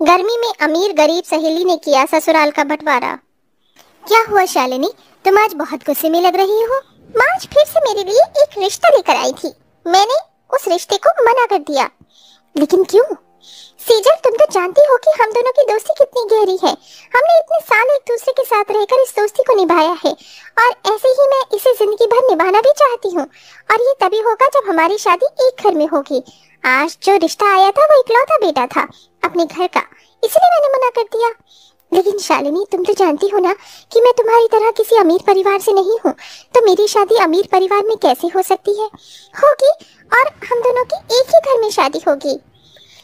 गर्मी में अमीर गरीब सहेली ने किया ससुराल का बंटवारा। क्या हुआ शालिनी, तुम आज बहुत गुस्से में लग रही हो। माँ आज फिर से मेरे लिए एक रिश्ता लेकर आई थी। मैंने उस रिश्ते को मना कर दिया। लेकिन क्यों? सेजल, तुम तो जानती हो कि हम दोनों की दोस्ती कितनी गहरी है। हमने इतने साल एक दूसरे के साथ रहकर इस दोस्ती को निभाया है और ऐसे ही मैं इसे जिंदगी भर निभाना भी चाहती हूँ। और ये तभी होगा जब हमारी शादी एक घर में होगी। आज जो रिश्ता आया था वो इकलौता बेटा था अपने घर का, इसलिए मैंने मना कर दिया। लेकिन शालिनी, तुम तो जानती हो ना कि मैं तुम्हारी तरह किसी अमीर परिवार से नहीं हूँ, तो मेरी शादी अमीर परिवार में कैसे हो सकती है? होगी, और हम दोनों की एक ही घर में शादी होगी।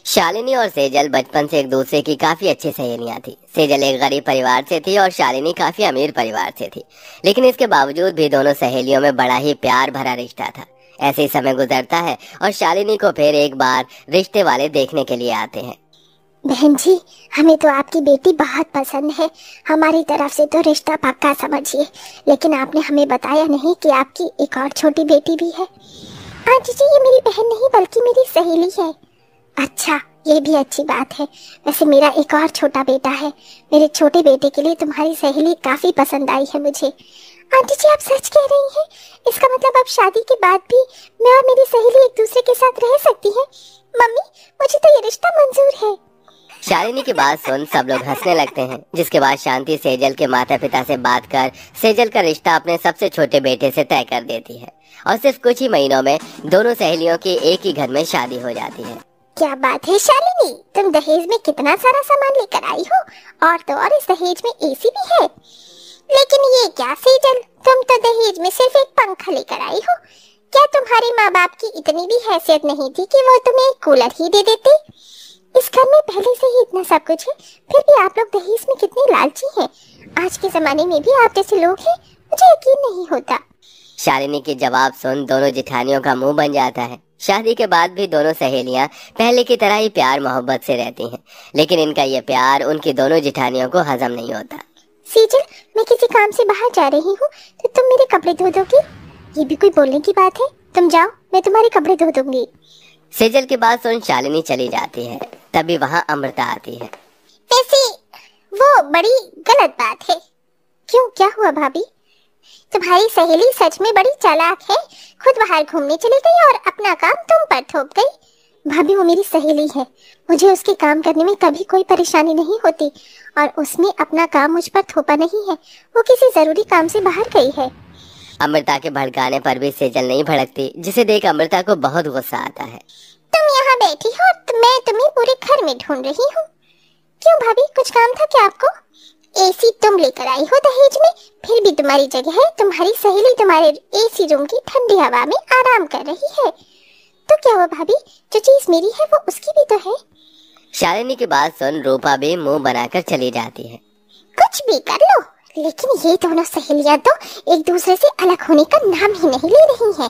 शालिनी और सेजल बचपन से एक दूसरे की काफी अच्छी सहेलियां थी। सेजल एक गरीब परिवार से थी और शालिनी काफी अमीर परिवार से थी, लेकिन इसके बावजूद भी दोनों सहेलियों में बड़ा ही प्यार भरा रिश्ता था। ऐसे ही समय गुजरता है और शालिनी को फिर एक बार रिश्ते वाले देखने के लिए आते हैं। बहन जी, हमें तो आपकी बेटी बहुत पसंद है। हमारी तरफ से तो रिश्ता पक्का समझिए, लेकिन आपने हमें बताया नहीं कि आपकी एक और छोटी बेटी भी है। आंटी जी, ये मेरी बहन नहीं बल्कि मेरी सहेली है। अच्छा, ये भी अच्छी बात है। वैसे मेरा एक और छोटा बेटा है। मेरे छोटे बेटे के लिए तुम्हारी सहेली काफी पसंद आई है मुझे। आंटी जी, आप सच कह रही हैं? इसका मतलब अब शादी के बाद भी मैं और मेरी सहेली एक दूसरे के साथ रह सकती हैं? मम्मी, मुझे तो ये रिश्ता मंजूर है। शालिनी की बात सुन सब लोग हंसने लगते हैं, जिसके बाद शांति सेजल के माता पिता से बात कर सेजल का रिश्ता अपने सबसे छोटे बेटे से तय कर देती है और सिर्फ कुछ ही महीनों में दोनों सहेलियों की एक ही घर में शादी हो जाती है। क्या बात है शालिनी, तुम दहेज में कितना सारा सामान लेकर आई हो, और तो और इस दहेज में एसी भी है। लेकिन ये क्या सेजल, तुम तो दहेज में सिर्फ एक पंखा लेकर आई हो। क्या तुम्हारे माँ बाप की इतनी भी हैसियत नहीं थी कि वो तुम्हें एक कूलर ही दे देते? इस घर में पहले से ही इतना सब कुछ है, फिर भी आप लोग दहेज में कितने लालची हैं। आज के जमाने में भी आप जैसे लोग हैं, मुझे यकीन नहीं होता। शालिनी के जवाब सुन दोनों जिठानियों का मुंह बन जाता है। शादी के बाद भी दोनों सहेलियां पहले की तरह ही प्यार मोहब्बत से रहती हैं, लेकिन इनका ये प्यार उनकी दोनों जिठानियों को हजम नहीं होता। सेजल, मैं किसी काम से बाहर जा रही हूँ, तो तुम मेरे कपड़े धो दोगी? ये भी कोई बोलने की बात है? तुम जाओ, मैं तुम्हारे कपड़े धो दूंगी। सेजल की बात सुन शालिनी चली जाती है। तभी वहाँ अमृता आती है। वैसे वो बड़ी गलत बात है। क्यों, क्या हुआ भाभी? तुम्हारी सहेली सच में बड़ी चालाक है। खुद बाहर घूमने चली गई और अपना काम तुम पर थोप गई। भाभी, वो मेरी सहेली है, मुझे उसके काम करने में कभी कोई परेशानी नहीं होती, और उसने अपना काम मुझ पर थोपा नहीं है। वो किसी जरूरी काम से बाहर गई है। अमृता के भड़काने पर भी सेजल नहीं भड़कती, जिसे देख अमृता को बहुत गुस्सा आता है। तुम यहाँ बैठी हो और मैं तुम्हें पूरे घर में ढूंढ रही हूँ। क्यों भाभी, कुछ काम था क्या आपको? एसी तुम लेकर आई हो दहेज में, फिर भी तुम्हारी जगह है। तुम्हारी सहेली तुम्हारे एसी रूम की ठंडी हवा में आराम कर रही है, तो क्या हुआ भाभी? जो चीज मेरी है वो उसकी भी तो है। शालिनी की बात सुन रूपा भी मुंह बनाकर चली जाती है। कुछ भी कर लो, लेकिन ये दोनों सहेलियां तो एक दूसरे से अलग होने का नाम ही नहीं ले रही हैं।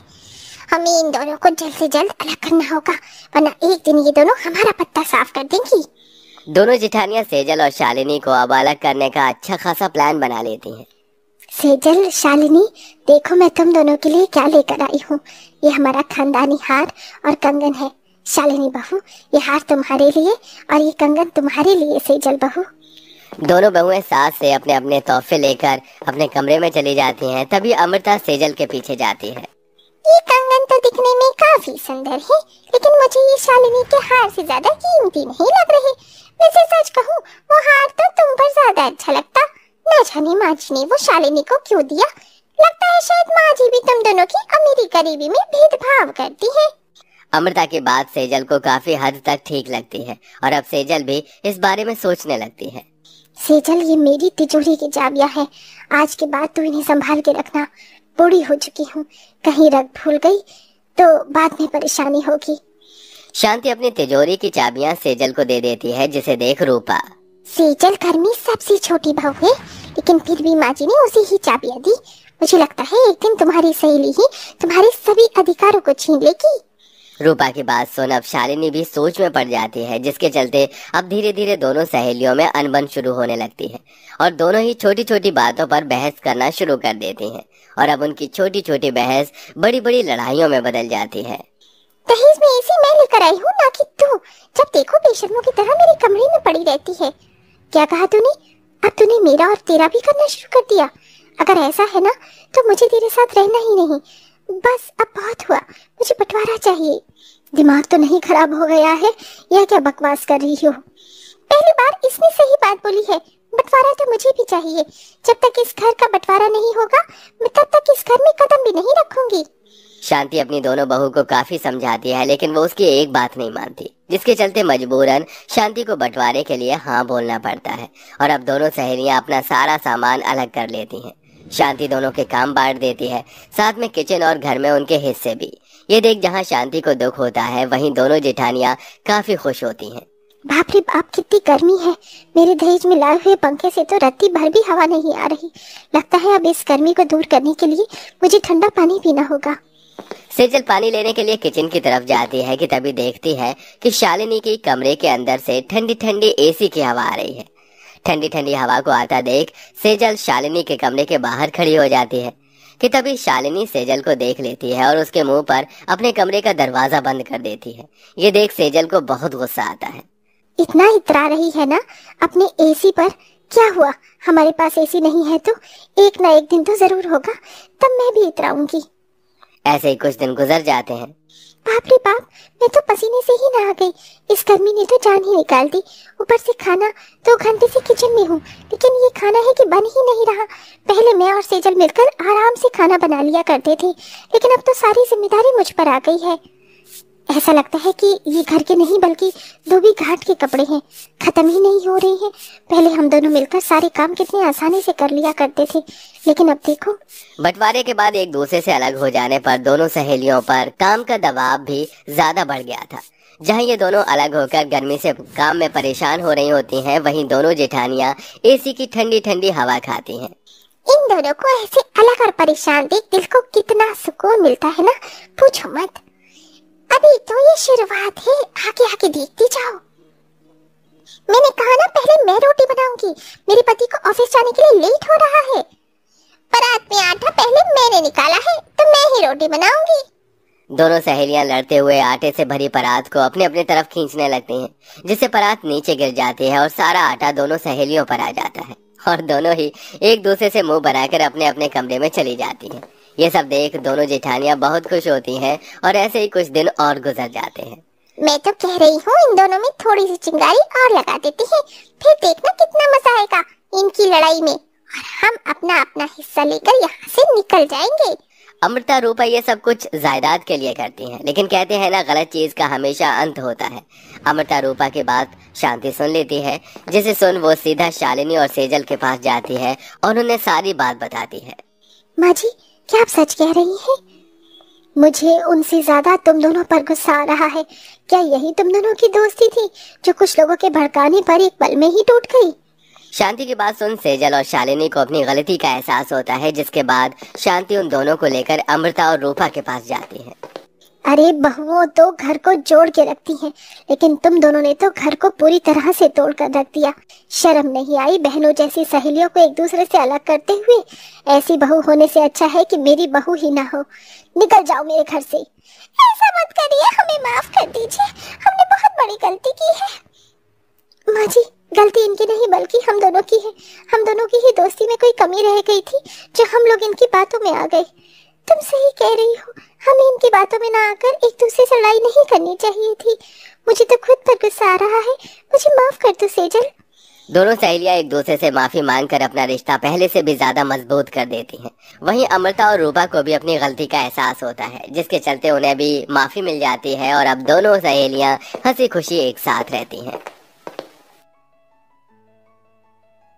हमें इन दोनों को जल्द से जल्द अलग करना होगा, वरना एक दिन ये दोनों हमारा पत्ता साफ कर देंगी। दोनों जिठानियां सेजल और शालिनी को अब अलग करने का अच्छा खासा प्लान बना लेती हैं। सेजल, शालिनी, देखो मैं तुम दोनों के लिए क्या लेकर आई हूँ। ये हमारा खानदानी हार और कंगन है। शालिनी बहू, ये हार तुम्हारे लिए और ये कंगन तुम्हारे लिए। सेजल बहू। दोनों बहुएं साथ से अपने अपने तोहफे लेकर अपने कमरे में चली जाती हैं। तभी अमृता सेजल के पीछे जाती है। ये कंगन तो दिखने में काफी सुंदर है, लेकिन मुझे ये शालिनी के हार से ज्यादा कीमती नहीं लग रहे। वैसे सच कहूँ, वो हार तो तुम पर ज्यादा अच्छा लगता। न जाने माँ जी ने वो शालिनी को क्यों दिया। लगता है शायद माँ जी भी तुम दोनों की अमीरी गरीबी में भेदभाव करती है। अमृता की बात सेजल को काफी हद तक ठीक लगती है और अब सेजल भी इस बारे में सोचने लगती है। सेजल, ये मेरी तिजोरी की चाबियां हैं। आज के बाद तू इन्हें संभाल के रखना। बूढ़ी हो चुकी हूँ, कहीं रख भूल गई तो बाद में परेशानी होगी। शांति अपनी तिजोरी की चाबियां सेजल को दे देती है, जिसे देख रूपा। सेजल घर में सबसे छोटी बहू है, लेकिन फिर भी माँ जी ने उसे ही चाबियां दी। मुझे लगता है एक दिन तुम्हारी सहेली ही तुम्हारे सभी अधिकारों को छीन लेगी। रूपा की बात सुन अब शालिनी भी सोच में पड़ जाती है, जिसके चलते अब धीरे धीरे दोनों सहेलियों में अनबन शुरू होने लगती है और दोनों ही छोटी छोटी बातों पर बहस करना शुरू कर देती हैं और अब उनकी छोटी छोटी बहस बड़ी बड़ी लड़ाइयों में बदल जाती है। दहेज में एसी मैं लेकर आई हूँ, ना कि तू। जब देखो बेशर्मों की तरह मेरे कमरे में पड़ी रहती है। क्या कहा तूने? अब तूने मेरा और तेरा भी करना शुरू कर दिया। अगर ऐसा है ना तो मुझे तेरे साथ रहना ही नहीं। बस अब बहुत हुआ, मुझे बंटवारा चाहिए। दिमाग तो नहीं खराब हो गया है? यह क्या बकवास कर रही हो? पहली बार इसने सही बात बोली है। बंटवारा तो मुझे भी चाहिए। जब तक इस घर का बंटवारा नहीं होगा मैं तब तक इस घर में कदम भी नहीं रखूंगी। शांति अपनी दोनों बहू को काफी समझाती है, लेकिन वो उसकी एक बात नहीं मानती, जिसके चलते मजबूरन शांति को बंटवारे के लिए हाँ बोलना पड़ता है। और अब दोनों सहेलियां अपना सारा सामान अलग कर लेती हैं। शांति दोनों के काम बांट देती है, साथ में किचन और घर में उनके हिस्से भी। ये देख जहाँ शांति को दुख होता है, वहीं दोनों जेठानियां काफी खुश होती हैं। बाप रे बाप, कितनी गर्मी है। मेरे दहेज में लाए हुए पंखे से तो रत्ती भर भी हवा नहीं आ रही। लगता है अब इस गर्मी को दूर करने के लिए मुझे ठंडा पानी पीना होगा। सेजल पानी लेने के लिए किचन की तरफ जाती है कि तभी देखती है कि शालिनी के कमरे के अंदर से ठंडी ठंडी एसी की हवा आ रही है। ठंडी ठंडी हवा को आता देख सेजल शालिनी के कमरे के बाहर खड़ी हो जाती है कि तभी शालिनी सेजल को देख लेती है और उसके मुंह पर अपने कमरे का दरवाजा बंद कर देती है। ये देख सेजल को बहुत गुस्सा आता है। इतना इतरा रही है ना अपने एसी पर। क्या हुआ, हमारे पास एसी नहीं है तो एक ना एक दिन तो जरूर होगा, तब मैं भी इतराऊंगी। ऐसे ही कुछ दिन गुजर जाते हैं। बाप रे बाप, मैं तो पसीने से ही नहा गई। इस गर्मी ने तो जान ही निकाल दी। ऊपर से खाना 2 घंटे से किचन में हूँ, लेकिन ये खाना है कि बन ही नहीं रहा। पहले मैं और सेजल मिलकर आराम से खाना बना लिया करते थे, लेकिन अब तो सारी जिम्मेदारी मुझ पर आ गई है। ऐसा लगता है कि ये घर के नहीं बल्कि धोबी घाट के कपड़े हैं, खत्म ही नहीं हो रहे हैं। पहले हम दोनों मिलकर सारे काम कितने आसानी से कर लिया करते थे, लेकिन अब देखो। बंटवारे के बाद एक दूसरे से अलग हो जाने पर दोनों सहेलियों पर काम का दबाव भी ज्यादा बढ़ गया था। जहां ये दोनों अलग होकर गर्मी से काम में परेशान हो रही होती हैं, वहीं दोनों जेठानियां एसी की ठंडी ठंडी हवा खाती हैं। इन दोनों को ऐसे अलग और परेशान देख दिल को कितना सुकून मिलता है ना, पूछो मत। अभी तो ये शुरुआत है, आगे आगे देखती जाओ। मैंने कहा ना पहले मैं रोटी बनाऊंगी। मेरे पति को ऑफिस जाने के लिए लेट हो रहा है। परात में आटा पहले मैंने निकाला है तो मैं ही रोटी बनाऊंगी। दोनों सहेलियां लड़ते हुए आटे से भरी परात को अपने अपने तरफ खींचने लगती हैं, जिससे परात नीचे गिर जाती है और सारा आटा दोनों सहेलियों पर आ जाता है और दोनों ही एक दूसरे से मुंह बनाकर अपने अपने कमरे में चली जाती हैं। ये सब देख दोनों जेठानियां बहुत खुश होती हैं और ऐसे ही कुछ दिन और गुजर जाते हैं। मैं तो कह रही हूँ इन दोनों में थोड़ी सी चिंगारी और लगा देती है, फिर देखना कितना मजा आएगा इनकी लड़ाई में, और हम अपना अपना हिस्सा लेकर यहाँ से निकल जाएंगे। अमृता रूपा ये सब कुछ जायदाद के लिए करती हैं, लेकिन कहते हैं ना गलत चीज का हमेशा अंत होता है। अमृता रूपा की बात शांति सुन लेती है, जिसे सुन वो सीधा शालिनी और सेजल के पास जाती है और उन्हें सारी बात बताती है। माँ जी, क्या आप सच कह रही हैं? मुझे उनसे ज्यादा तुम दोनों पर गुस्सा आ रहा है। क्या यही तुम दोनों की दोस्ती थी जो कुछ लोगों के भड़काने पर एक पल में ही टूट गई? शांति की बात सुन सेजल और शालिनी को अपनी गलती का एहसास होता है, जिसके बाद शांति उन दोनों को लेकर अमृता और रूपा के पास जाती है। अरे बहुओं तो घर को जोड़ के रखती हैं, लेकिन तुम दोनों ने तो घर को पूरी तरह से तोड़ कर रख दिया। शर्म नहीं आई बहनों जैसी सहेलियों को एक दूसरे से अलग करते हुए? ऐसी बहू होने से अच्छा है कि मेरी बहू ही ना हो। निकल जाओ मेरे घर से। ऐसा मत करिए, हमें माफ कर दीजिए, हमने बहुत बड़ी गलती की है। माँ जी, गलती इनकी नहीं बल्कि हम दोनों की है। हम दोनों की ही दोस्ती में कोई कमी रह गई थी जो हम लोग इनकी बातों में आ गए। तुम सही कह रही हो, हमें इनकी बातों में ना आकर एक दूसरे से लड़ाई नहीं करनी चाहिए थी। मुझे तो खुद पर गुस्सा आ रहा है, मुझे माफ कर दो सेजल। दोनों सहेलियां एक दूसरे से माफी मांगकर अपना रिश्ता पहले से भी ज्यादा मजबूत कर देती हैं। वहीं अमृता और रूपा को भी अपनी गलती का एहसास होता है, जिसके चलते उन्हें भी माफी मिल जाती है और अब दोनों सहेलियां हंसी खुशी एक साथ रहती हैं।